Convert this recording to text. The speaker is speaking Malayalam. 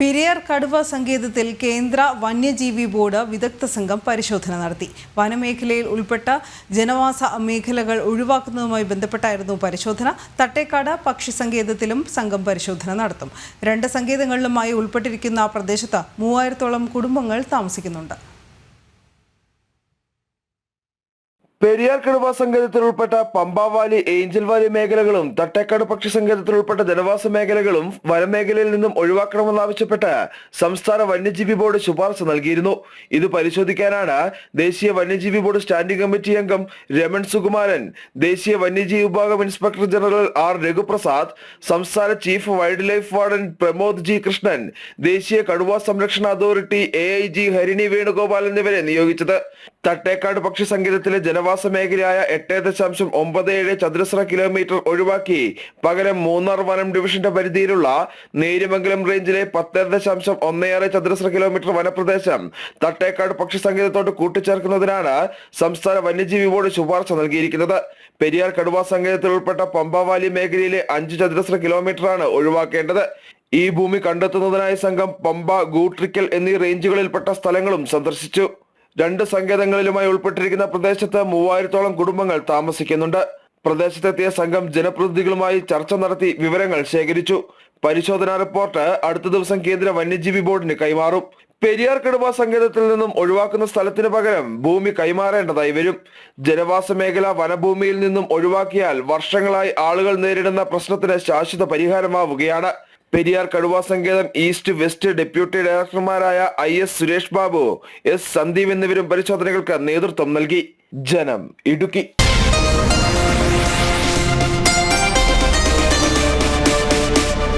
പെരിയാർ കടുവ സങ്കേതത്തിൽ കേന്ദ്ര വന്യജീവി ബോർഡ് വിദഗ്ധ സംഘം പരിശോധന നടത്തി. വനമേഖലയിൽ ഉൾപ്പെട്ട ജനവാസ മേഖലകൾ ഒഴിവാക്കുന്നതുമായി ബന്ധപ്പെട്ടായിരുന്നു പരിശോധന. തട്ടേക്കാട് പക്ഷി സങ്കേതത്തിലും സംഘം പരിശോധന നടത്തും. 2 സങ്കേതങ്ങളിലുമായി ഉൾപ്പെട്ടിരിക്കുന്ന പ്രദേശത്ത് 3000-ഓളം കുടുംബങ്ങൾ താമസിക്കുന്നുണ്ട്. പെരിയാർ കടുവ സങ്കേതത്തിൽ ഉൾപ്പെട്ട പമ്പാവാലി, ഏഞ്ചൽ വാലി മേഖലകളും തട്ടേക്കാട് പക്ഷി സങ്കേതത്തിൽ ഉൾപ്പെട്ട ജനവാസ മേഖലകളും വനമേഖലയിൽ നിന്നും ഒഴിവാക്കണമെന്നാവശ്യപ്പെട്ട് സംസ്ഥാന വന്യജീവി ബോർഡ് ശുപാർശ നൽകിയിരുന്നു. ഇത് പരിശോധിക്കാനാണ് ദേശീയ വന്യജീവി ബോർഡ് സ്റ്റാൻഡിംഗ് കമ്മിറ്റി അംഗം രമൺ സുകുമാരൻ, ദേശീയ വന്യജീവി വിഭാഗം ഇൻസ്പെക്ടർ ജനറൽ ആർ രഘുപ്രസാദ്, സംസ്ഥാന chief wild life warden Pramod G Krishnan, ദേശീയ കടുവ സംരക്ഷണ അതോറിറ്റി AIG ഹരിണി വേണുഗോപാൽ എന്നിവരെ നിയോഗിച്ചത്. തട്ടേക്കാട് പക്ഷി സങ്കേതത്തിലെ ജനവാസ മേഖലയായ 8.97 ചതുരശ്ര കിലോമീറ്റർ ഒഴിവാക്കി പകരം മൂന്നാർ വനം ഡിവിഷന്റെ പരിധിയിലുള്ള നേര്യമംഗലം റേഞ്ചിലെ 10.16 ചതുരശ്ര കിലോമീറ്റർ വനപ്രദേശം തട്ടേക്കാട് പക്ഷി സങ്കേതത്തോട് കൂട്ടിച്ചേർക്കുന്നതിനാണ് സംസ്ഥാന വന്യജീവി ബോർഡ് ശുപാർശ നൽകിയിരിക്കുന്നത്. പെരിയാർ കടുവ സങ്കേതത്തിൽ ഉൾപ്പെട്ട പമ്പാവാലി മേഖലയിലെ 5 ചതുരശ്ര കിലോമീറ്ററാണ് ഒഴിവാക്കേണ്ടത്. ഈ ഭൂമി കണ്ടെത്തുന്നതിനായി സംഘം പമ്പ, ഗൂട്രിക്കൽ എന്നീ റേഞ്ചുകളിൽപ്പെട്ട സ്ഥലങ്ങളും സന്ദർശിച്ചു. 2 സങ്കേതങ്ങളിലുമായി ഉൾപ്പെട്ടിരിക്കുന്ന പ്രദേശത്ത് 3000-ഓളം കുടുംബങ്ങൾ താമസിക്കുന്നുണ്ട്. പ്രദേശത്തെത്തിയ സംഘം ജനപ്രതിനിധികളുമായി ചർച്ച നടത്തി വിവരങ്ങൾ ശേഖരിച്ചു. പരിശോധനാ റിപ്പോർട്ട് അടുത്ത ദിവസം കേന്ദ്ര വന്യജീവി ബോർഡിന് കൈമാറും. പെരിയാർ കടുവ സങ്കേതത്തിൽ നിന്നും ഒഴിവാക്കുന്ന സ്ഥലത്തിന് പകരം ഭൂമി കൈമാറേണ്ടതായി വരും. ജനവാസ മേഖല വനഭൂമിയിൽ നിന്നും ഒഴിവാക്കിയാൽ വർഷങ്ങളായി ആളുകൾ നേരിടുന്ന പ്രശ്നത്തിന് ശാശ്വത പരിഹാരമാവുകയാണ്. പെരിയാർ കടുവ സങ്കേതം ഈസ്റ്റ് വെസ്റ്റ് ഡെപ്യൂട്ടി ഡയറക്ടർമാരായ IS സുരേഷ് ബാബു, S സന്ദീപ് എന്നിവരും പരിശോധനകൾക്ക് നേതൃത്വം നൽകി. ജനം, ഇടുക്കി.